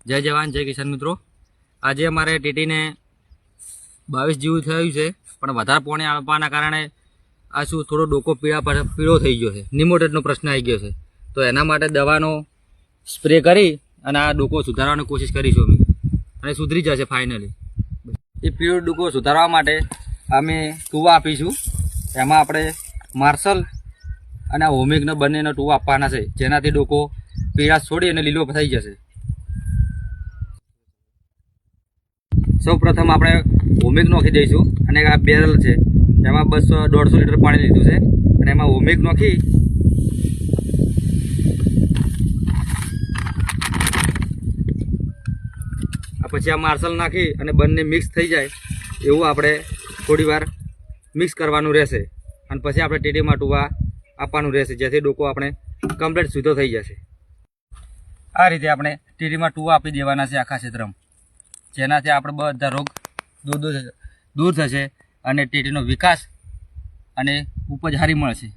જય જવાન જય કિસાન મિત્રો। આજે અમારે ટીટીને 22 જેવું થયું છે, પણ વધારે પાણી આવવાના કારણે આ શું થોડો ડોકો પીળો થઈ ગયો છે, નિમોટેડનો પ્રશ્ન આવી ગયો છે। તો એના માટે દવાનો સ્પ્રે કરી અને આ ડોકો સુધારવાની કોશિશ કરીશું અમે, અને સુધરી જશે ફાઇનલી। એ પીળો ડોકો સુધારવા માટે અમે ટૂવા આપીશું। એમાં આપણે માર્શલ અને હોમિકનો બંનેનો ટૂવા આપવાના છે, જેનાથી ડોકો પીળાશ છોડી અને લીલો થઈ જશે। સૌ પ્રથમ આપણે હોમિક નાખી દઈશું, અને આ બેરલ છે એમાં 150 લીટર પાણી લીધું છે, અને એમાં હોમિક નાખી પછી આ માર્શલ નાખી અને બંને મિક્સ થઈ જાય એવું આપણે થોડી વાર મિક્સ કરવાનું રહેશે, અને પછી આપણે ટીટીમાં ટૂવા આપવાનું રહેશે, જેથી ડોકો આપણે કમ્પ્લીટ સીધો થઈ જશે। આ રીતે આપણે ટીટીમાં ટૂવા આપી દેવાના છે આખા ક્ષેત્રમાં, જેનાથી આપણે બધા રોગ દૂર થશે અને ટીટીનો વિકાસ અને ઉપજ સારી મળશે।